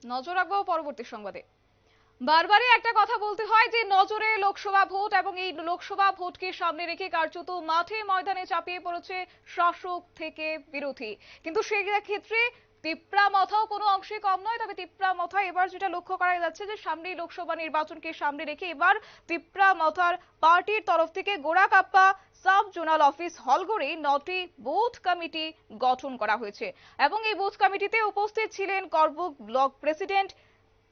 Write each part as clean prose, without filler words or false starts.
নজর রাখবো পরবর্তী সংবাদে। বারবারই একটা কথা বলতে হয় যে নজরে লোকসভা ভোট, এবং এই লোকসভা ভোটকে সামনে রেখে কার্যত মাঠে ময়দানে চাপিয়ে পড়েছে শাসক থেকে বিরোধী। কিন্তু সেই ক্ষেত্রে তিপ্রা মাথাও কোনো অংশে কম নয়। তবে তিপ্রা মাথা এবার যেটা লক্ষ্য করা যাচ্ছে যে সামনেই লোকসভা নির্বাচনকে সামনে রেখে এবার তিপ্রা মাথার পার্টির তরফ থেকে গোড়াকাপ্পা সাব জোনাল অফিস হলগড়ে 9টি বুথ কমিটি গঠন করা হয়েছে, এবং এই বুথ কমিটিতে উপস্থিত ছিলেন Karbook block president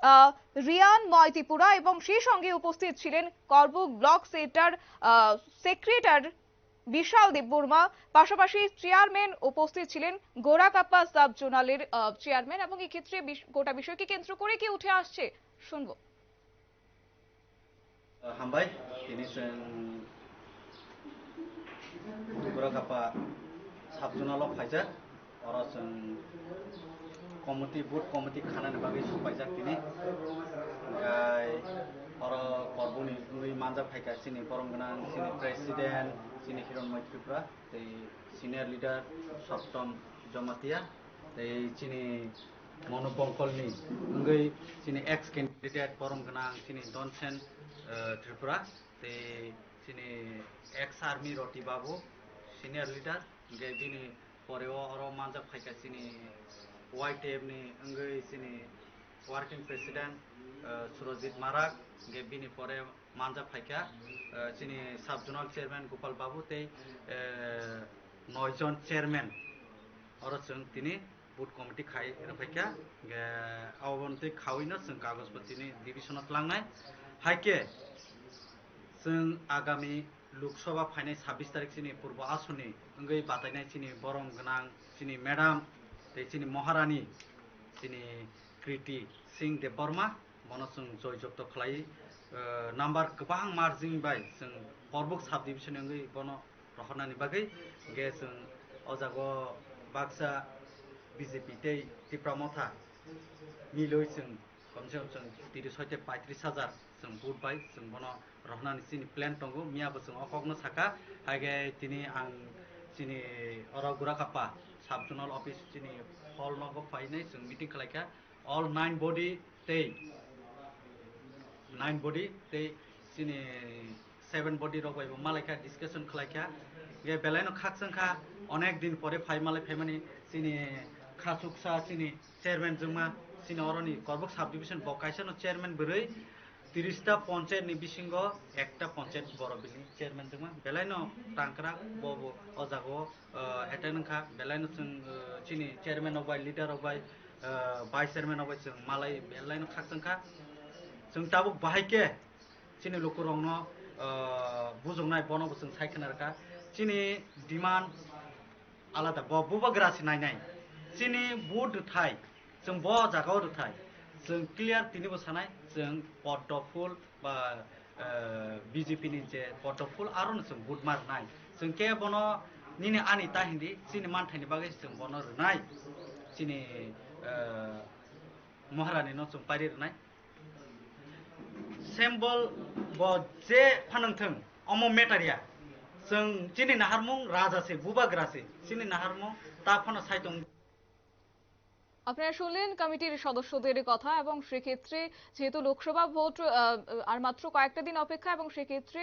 ah, Riyan Moitipura, এবং সেই সঙ্গে উপস্থিত ছিলেন করবুক ব্লক সেক্রেটারি বিশাল দেববর্মা। পাশাপাশি চেয়ারম্যান উপস্থিত ছিলেন গোড়াকাপ্পা সাব জোনালের চেয়ারম্যান। এবং এই ক্ষেত্রে গোটা বিষয়কে কেন্দ্র করে কি উঠে আসছে শুনবো। हामबाय दिनै जों गोराकाप्पा साबजुनालाव फायजा अर जों कमिटि बुथ कमिटि खानानि बागै सफायजाक दिनै ओमफ्राय अर करबुनि नुइ मानजा फायखा सिनि बरम गोनां सिनि प्रेसिडेन्ट सिनि हिरन मैत्रिफ्रा दै सिनियर लिडार सप्तम जमातिया दै सिनि मनु बंकलनि ओंगै सिनि एक्स कैंडिडेट बरम गोनां सिनि दनसेन त्रिपुरा दै सिनि एक्स आर्मी रति बाबू सिनियर लिडार ओंगे बिनि परेव अर मानजा फायखा सिनि YTF नि ओंगै सिनि वर्किंग प्रेसिडेंट सुरजित माराक ओंगे बिनि परे मानजा फायखा सिनि साब जोनाल चेयरमैन गोपाल बाबू तै 9 जन चेयरमैन और जों दिनै बुथ कमिटि खाय फायखा आवनते खावैनो जों कागजपत्रिनि डिविजनाव लांनाय हायके जों आगामी लोकसभा फायनाय 26 तारिख सिनि पूर्व आसननि ओंगै बातायनाय सिनि बरम गोनां सिनि मैडम सिनि महारानी सिनि कृति सिंह देबबर्मा बनो जों जय जब्द खालाय नाम्बार गोबां मार्जिन बाय जों करबुक साब डिविजन ओंगै बनो रहनानि बागै गे जों अजागो बाक्सा बीजेपी तै तिप्रा मथा मिलय जों कमसे कम जों 36,000 जों बुथ बाय जों बनो रहनानि सिनि प्लान दंगो मियाबो जों अकगनो साका हागे दिनै आं सिनि अर गोराकाप्पा साब जोनाल अफिस सिनि हल नगो फायनाय जों मीटिंग खालायखा ऑल 9 बॉडी तै 9 बॉडी तै सिनि 7 बॉडी रगबायबो मालायखा डिस्कशन खालायखा गे बेलायनो खाकसंखा अनेक दिन परे फाय मालाय फायमानि सिनि खासुकसा सिनि चेयरमैन जोंमा सिनि अरनि करबुक साब डिविजन बकायसनो चेयरमैन बोरै 30टा पञ्चायतनि बिसिंगो एकटा पञ्चायत बरबिलनि चेयरमैन जोंमा बेलायनो टांकरा बबो अजागो एटेनखा बेलायनो जों सिनि चेयरमैन अबाय लिडार अबाय भाइस चेयरमैन अबाय जों मालाय बेलायनो खाकसंखा जों ताबुक बाहायके सिनि लोकरंनो बुजोंनाय बनबो जों सायखनारखा सिनि डिमान्ड आलादा बबुबा ग्रासि नायनाय सिनि बुथ थाय जों ब जागाव थाय जों क्लियर तिनिबो सानाय जों पद्मफुल बा बीजेपी नि जे पद्मफुल आरो जों बुथ मारनाय जों के बनो निने आनि ताहिंदी सिनि मानथायनि बागै जों बनो रनाय सिनि महारानी न जों पारि रनाय सेम्बल ब जे फानंथों अमो मेटारिया जों चिनि नाहारमुं राजासे बुबाग्रासे चिनि नाहारमुं ता फनो साइतং। আপনারা শুনলেন কমিটির সদস্যদের কথা, এবং সেক্ষেত্রে যেহেতু লোকসভা ভোট আর মাত্র কয়েকটা দিন অপেক্ষা, এবং সেক্ষেত্রে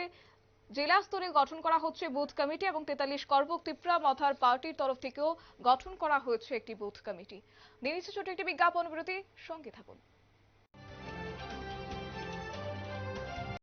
জেলা স্তরে গঠন করা হচ্ছে বুথ কমিটি, এবং 43 করবুক তিপ্রা মথার পার্টির তরফ থেকেও গঠন করা হয়েছে একটি বুথ কমিটি। নিয়ে নিচ্ছে ছোট একটি বিজ্ঞাপন বিরতি, সঙ্গে থাকুন।